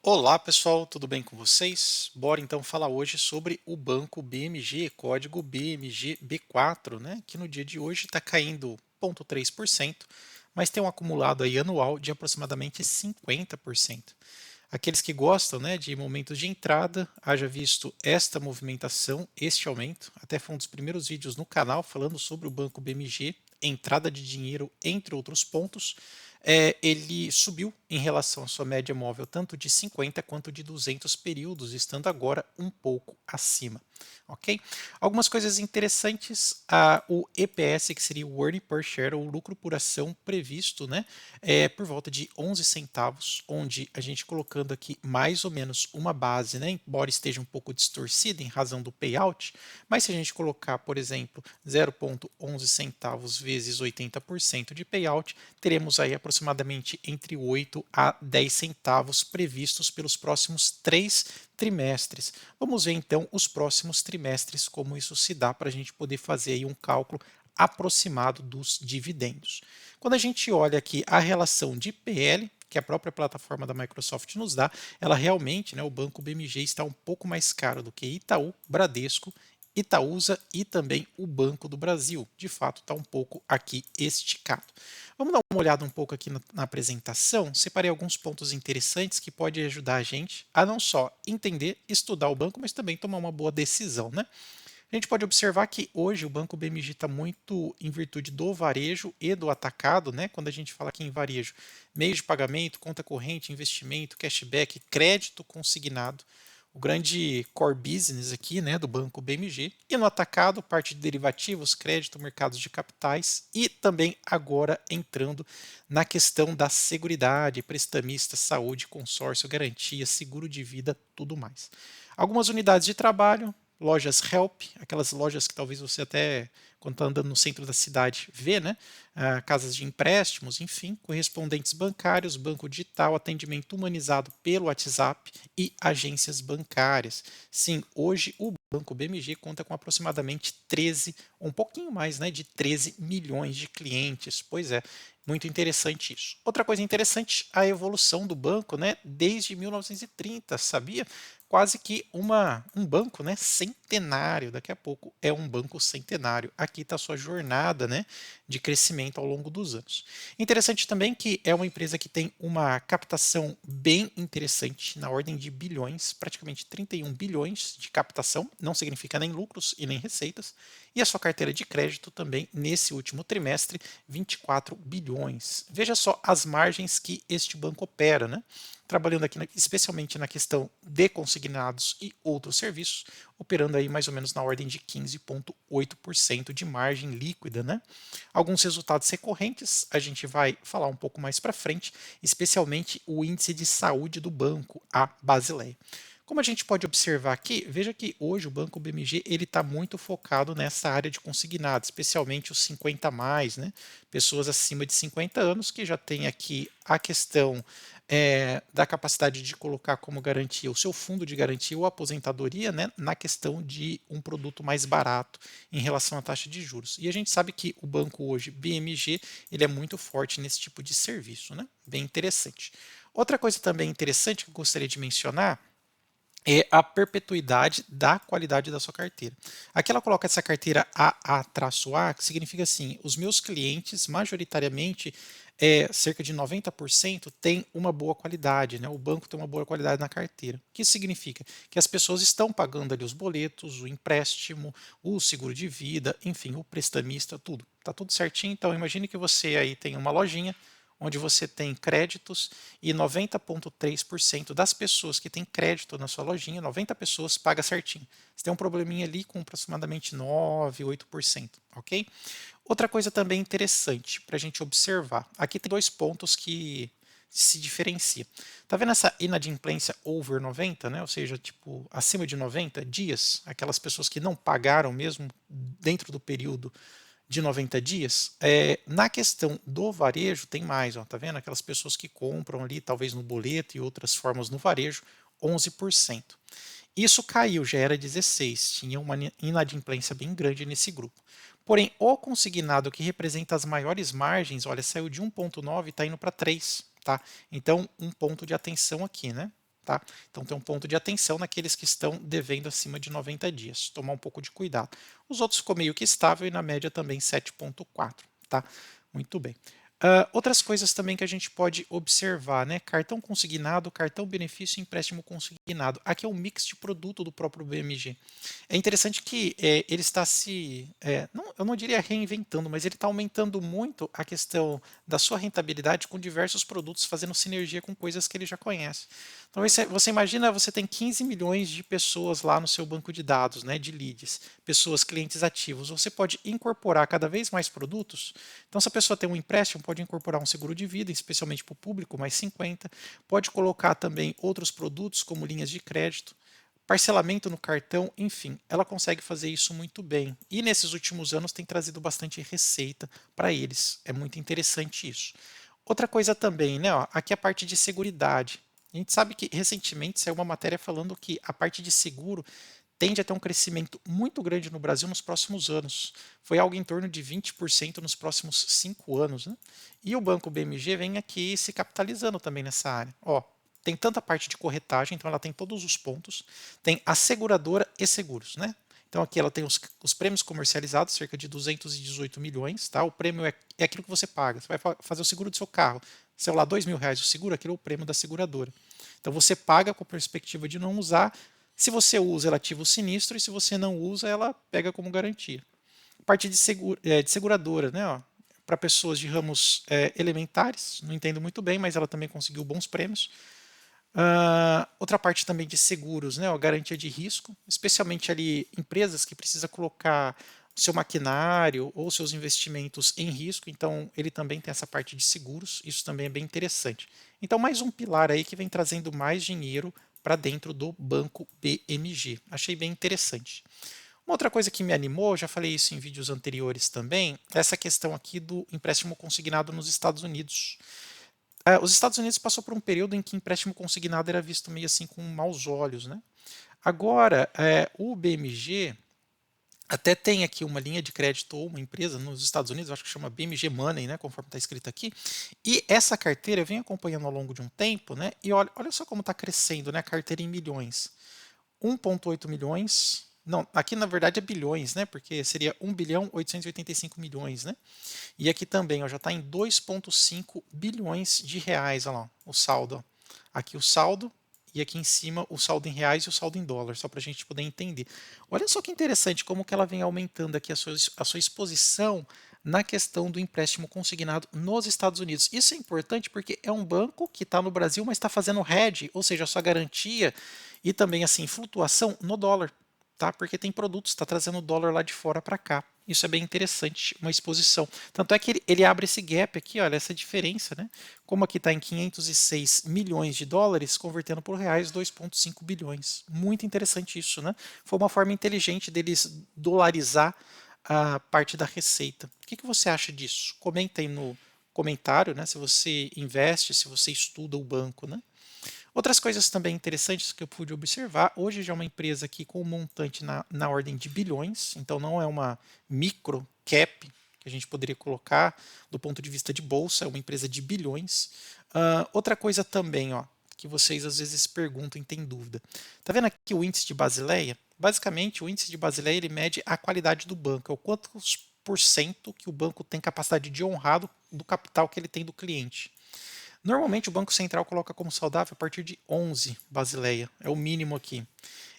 Olá pessoal, tudo bem com vocês? Bora então falar hoje sobre o banco BMG, código BMGB4, né? Que no dia de hoje está caindo 0,3%, mas tem um acumulado aí anual de aproximadamente 50%. Aqueles que gostam, né, de momentos de entrada, haja visto esta movimentação, este aumento, até foi um dos primeiros vídeos no canal falando sobre o banco BMG, entrada de dinheiro, entre outros pontos. Ele subiu em relação à sua média móvel tanto de 50 quanto de 200 períodos, estando agora um pouco acima. Ok? Algumas coisas interessantes, o EPS, que seria o Earning Per Share, ou lucro por ação previsto, né, por volta de 11 centavos, onde a gente colocando aqui mais ou menos uma base, né, embora esteja um pouco distorcida em razão do payout, mas se a gente colocar, por exemplo, 0,11 centavos vezes 80% de payout, teremos aí aproximadamente entre 8 a 10 centavos previstos pelos próximos 3 trimestres. Vamos ver então os próximos trimestres, como isso se dá para a gente poder fazer aí um cálculo aproximado dos dividendos. Quando a gente olha aqui a relação de PL, que a própria plataforma da Microsoft nos dá, ela realmente, né, o banco BMG está um pouco mais caro do que Itaú, Bradesco, Itaúsa e também o Banco do Brasil. De fato, está um pouco aqui esticado. Vamos dar uma olhada um pouco aqui na apresentação. Separei alguns pontos interessantes que podem ajudar a gente a não só entender, estudar o banco, mas também tomar uma boa decisão, né? A gente pode observar que hoje o Banco BMG está muito em virtude do varejo e do atacado, né? Quando a gente fala aqui em varejo, meio de pagamento, conta corrente, investimento, cashback, crédito consignado, o grande core business aqui, né, do Banco BMG, e no atacado, parte de derivativos, crédito, mercados de capitais e também agora entrando na questão da seguridade, prestamista, saúde, consórcio, garantia, seguro de vida, tudo mais. Algumas unidades de trabalho, lojas Help, aquelas lojas que talvez você até, quando está andando no centro da cidade, vê, né? Casas de empréstimos, enfim, correspondentes bancários, banco digital, atendimento humanizado pelo WhatsApp e agências bancárias. Sim, hoje o Banco BMG conta com aproximadamente 13, um pouquinho mais, né, de 13 milhões de clientes. Pois é, muito interessante isso. Outra coisa interessante, a evolução do banco, né, desde 1930, sabia? Quase que um banco, né, centenário. Daqui a pouco é um banco centenário. Aqui está a sua jornada, né, de crescimento ao longo dos anos. Interessante também que é uma empresa que tem uma captação bem interessante, na ordem de bilhões, praticamente 31 bilhões de captação, não significa nem lucros e nem receitas, e a sua carteira de crédito também nesse último trimestre, 24 bilhões. Veja só as margens que este banco opera, né? Trabalhando aqui especialmente na questão de consignados e outros serviços, operando aí mais ou menos na ordem de 15,8% de margem líquida, né? Alguns resultados recorrentes a gente vai falar um pouco mais para frente, especialmente o índice de saúde do banco, a Basileia. Como a gente pode observar aqui, veja que hoje o Banco BMG ele está muito focado nessa área de consignados, especialmente os 50 a mais, né? Pessoas acima de 50 anos que já tem aqui a questão da capacidade de colocar como garantia o seu fundo de garantia ou aposentadoria, né, na questão de um produto mais barato em relação à taxa de juros. E a gente sabe que o banco hoje, BMG, ele é muito forte nesse tipo de serviço, né? Bem interessante. Outra coisa também interessante que eu gostaria de mencionar é a perpetuidade da qualidade da sua carteira. Aqui ela coloca essa carteira AA-A, que significa assim, os meus clientes, majoritariamente, cerca de 90%, têm uma boa qualidade, né? O banco tem uma boa qualidade na carteira. O que significa? Que as pessoas estão pagando ali os boletos, o empréstimo, o seguro de vida, enfim, o prestamista, tudo. Está tudo certinho, então imagine que você aí tem uma lojinha, onde você tem créditos e 90,3% das pessoas que têm crédito na sua lojinha, 90 pessoas paga certinho. Você tem um probleminha ali com aproximadamente 9, 8%, ok? Outra coisa também interessante para a gente observar. Aqui tem dois pontos que se diferenciam. Tá vendo essa inadimplência over 90, né? Ou seja, tipo, acima de 90 dias, aquelas pessoas que não pagaram mesmo dentro do período de 90 dias, na questão do varejo tem mais, ó, tá vendo? Aquelas pessoas que compram ali, talvez no boleto e outras formas no varejo, 11%. Isso caiu, já era 16, tinha uma inadimplência bem grande nesse grupo. Porém, o consignado que representa as maiores margens, olha, saiu de 1,9 e está indo para 3, tá? Então, um ponto de atenção aqui, né? Tá? Então tem um ponto de atenção naqueles que estão devendo acima de 90 dias, tomar um pouco de cuidado. Os outros ficou meio que estável e na média também 7,4. Tá? Muito bem. Outras coisas também que a gente pode observar, né? Cartão consignado, cartão benefício e empréstimo consignado. Aqui é um mix de produto do próprio BMG. É interessante que ele está eu não diria reinventando, mas ele está aumentando muito a questão da sua rentabilidade com diversos produtos, fazendo sinergia com coisas que ele já conhece. Então você imagina, você tem 15 milhões de pessoas lá no seu banco de dados, né, de leads, pessoas, clientes ativos. Você pode incorporar cada vez mais produtos. Então, se a pessoa tem um empréstimo, pode incorporar um seguro de vida, especialmente para o público, mais 50. Pode colocar também outros produtos, como linhas de crédito, parcelamento no cartão, enfim, ela consegue fazer isso muito bem. E nesses últimos anos tem trazido bastante receita para eles. É muito interessante isso. Outra coisa também, né? Ó, aqui é a parte de seguridade. A gente sabe que recentemente saiu uma matéria falando que a parte de seguro tende a ter um crescimento muito grande no Brasil nos próximos anos. Foi algo em torno de 20% nos próximos 5 anos. Né? E o Banco BMG vem aqui se capitalizando também nessa área. Ó, tem tanta parte de corretagem, então ela tem todos os pontos. Tem a seguradora e seguros. Né? Então aqui ela tem os prêmios comercializados, cerca de 218 milhões. Tá? O prêmio é aquilo que você paga. Você vai fazer o seguro do seu carro. Sei lá, R$ 2.000 o seguro, aquilo é o prêmio da seguradora. Então você paga com a perspectiva de não usar. Se você usa, ela ativa o sinistro, e se você não usa, ela pega como garantia. Parte de seguradora, né? Para pessoas de ramos elementares, não entendo muito bem, mas ela também conseguiu bons prêmios. Outra parte também de seguros, né? Ó, garantia de risco, especialmente ali empresas que precisam colocar seu maquinário ou seus investimentos em risco, então ele também tem essa parte de seguros, isso também é bem interessante. Então, mais um pilar aí que vem trazendo mais dinheiro para dentro do banco BMG. Achei bem interessante. Uma outra coisa que me animou, já falei isso em vídeos anteriores também, é essa questão aqui do empréstimo consignado nos Estados Unidos. Os Estados Unidos passou por um período em que empréstimo consignado era visto meio assim com maus olhos, né? Agora, o BMG até tem aqui uma linha de crédito ou uma empresa nos Estados Unidos, acho que chama BMG Money, né, conforme está escrito aqui. E essa carteira eu venho acompanhando ao longo de um tempo, né? E olha só como está crescendo, né? A carteira em milhões. 1,8 milhões. Não, aqui na verdade é bilhões, né? Porque seria 1 bilhão 885 milhões, né? E aqui também, ó, já está em 2,5 bilhões de reais, olha lá, o saldo. Ó. Aqui o saldo e aqui em cima o saldo em reais e o saldo em dólar, só para a gente poder entender. Olha só que interessante como que ela vem aumentando aqui a sua exposição na questão do empréstimo consignado nos Estados Unidos. Isso é importante porque é um banco que está no Brasil, mas está fazendo hedge, ou seja, a sua garantia e também assim flutuação no dólar, tá? Porque tem produtos, está trazendo o dólar lá de fora para cá. Isso é bem interessante, uma exposição. Tanto é que ele abre esse gap aqui, olha, essa diferença, né? Como aqui está em 506 milhões de dólares, convertendo por reais, 2,5 bilhões. Muito interessante isso, né? Foi uma forma inteligente deles dolarizar a parte da receita. O que você acha disso? Comenta aí no comentário, né? Se você investe, se você estuda o banco, né? Outras coisas também interessantes que eu pude observar, hoje já é uma empresa aqui com um montante na ordem de bilhões, então não é uma micro cap que a gente poderia colocar do ponto de vista de bolsa, é uma empresa de bilhões. Outra coisa também, ó, que vocês às vezes perguntam e têm dúvida. Tá vendo aqui o índice de Basileia? Basicamente, o índice de Basileia ele mede a qualidade do banco, é o quantos por cento que o banco tem capacidade de honrar do capital que ele tem do cliente. Normalmente o Banco Central coloca como saudável a partir de 11 Basileia, é o mínimo aqui.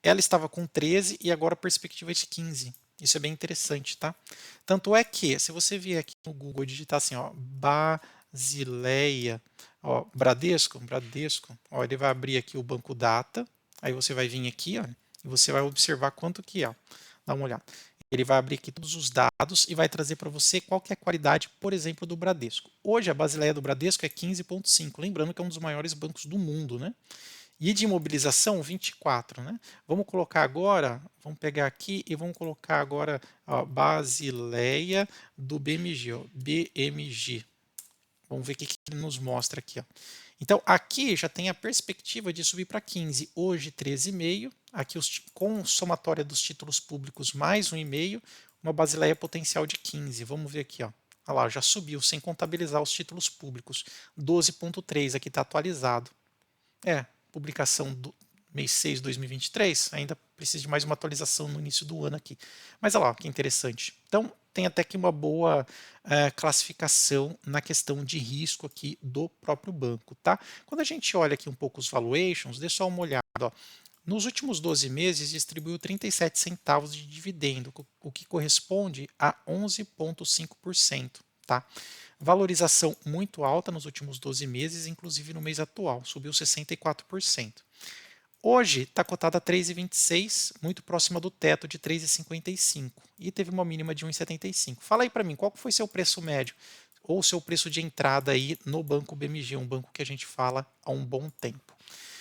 Ela estava com 13 e agora a perspectiva é de 15. Isso é bem interessante, tá? Tanto é que, se você vier aqui no Google e digitar assim, ó, Basileia, ó, Bradesco, ó, ele vai abrir aqui o Banco Data, aí você vai vir aqui, ó, e você vai observar quanto que é. Dá uma olhada. Ele vai abrir aqui todos os dados e vai trazer para você qual que é a qualidade, por exemplo, do Bradesco. Hoje a Basileia do Bradesco é 15,5, lembrando que é um dos maiores bancos do mundo, né? E de imobilização, 24, né? Vamos colocar agora, vamos pegar aqui e vamos colocar agora a Basileia do BMG, ó, BMG. Vamos ver o que ele nos mostra aqui, ó. Então, aqui já tem a perspectiva de subir para 15, hoje 13,5, aqui com somatória dos títulos públicos mais 1,5, uma Basileia potencial de 15. Vamos ver aqui, ó. Olha lá, já subiu sem contabilizar os títulos públicos. 12,3 aqui está atualizado. publicação do mês 6 de 2023, ainda precisa de mais uma atualização no início do ano aqui. Mas olha lá, que interessante. Então, tem até que uma boa classificação na questão de risco aqui do próprio banco, tá? Quando a gente olha aqui um pouco os valuations, dê só uma olhada, ó. Nos últimos 12 meses, distribuiu 37 centavos de dividendo, o que corresponde a 11,5%. Tá? Valorização muito alta nos últimos 12 meses, inclusive no mês atual, subiu 64%. Hoje está cotada a 3,26, muito próxima do teto de 3,55 e teve uma mínima de 1,75. Fala aí para mim, qual foi seu preço médio ou seu preço de entrada aí no Banco BMG, um banco que a gente fala há um bom tempo?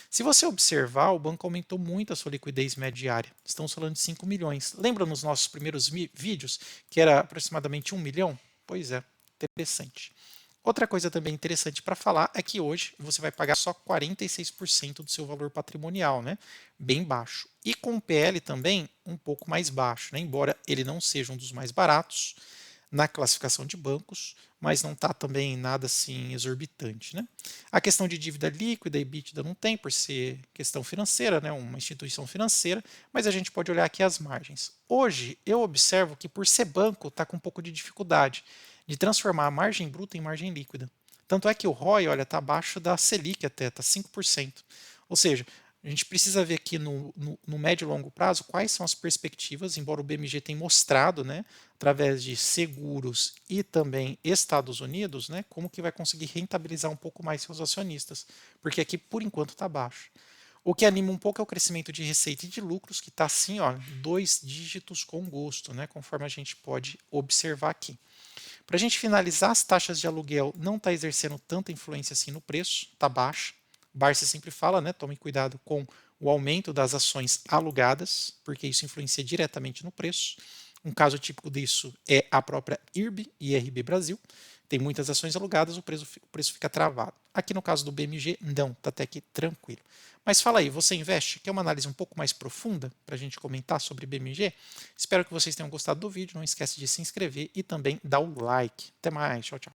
Se você observar, o banco aumentou muito a sua liquidez média diária. Estamos falando de 5 milhões. Lembra nos nossos primeiros vídeos que era aproximadamente 1 milhão? Pois é, interessante. Outra coisa também interessante para falar é que hoje você vai pagar só 46% do seu valor patrimonial, né? Bem baixo. E com o PL também um pouco mais baixo, né? Embora ele não seja um dos mais baratos na classificação de bancos, mas não está também nada assim exorbitante, né? A questão de dívida líquida e EBITDA não tem, por ser questão financeira, né? Uma instituição financeira, mas a gente pode olhar aqui as margens. Hoje eu observo que por ser banco está com um pouco de dificuldade de transformar a margem bruta em margem líquida. Tanto é que o ROI, olha, está abaixo da Selic até, está 5%. Ou seja, a gente precisa ver aqui no médio e longo prazo quais são as perspectivas, embora o BMG tenha mostrado, né, através de seguros e também Estados Unidos, né, como que vai conseguir rentabilizar um pouco mais seus acionistas, porque aqui por enquanto está baixo. O que anima um pouco é o crescimento de receita e de lucros, que está assim, ó, 2 dígitos com gosto, né, conforme a gente pode observar aqui. Para a gente finalizar, as taxas de aluguel não está exercendo tanta influência assim no preço, está baixa. Barça sempre fala, né? Tome cuidado com o aumento das ações alugadas, porque isso influencia diretamente no preço. Um caso típico disso é a própria IRB, IRB Brasil. Tem muitas ações alugadas, o preço fica travado. Aqui no caso do BMG, não, está até aqui tranquilo. Mas fala aí, você investe? Quer uma análise um pouco mais profunda para a gente comentar sobre BMG? Espero que vocês tenham gostado do vídeo. Não esquece de se inscrever e também dar o like. Até mais, tchau, tchau.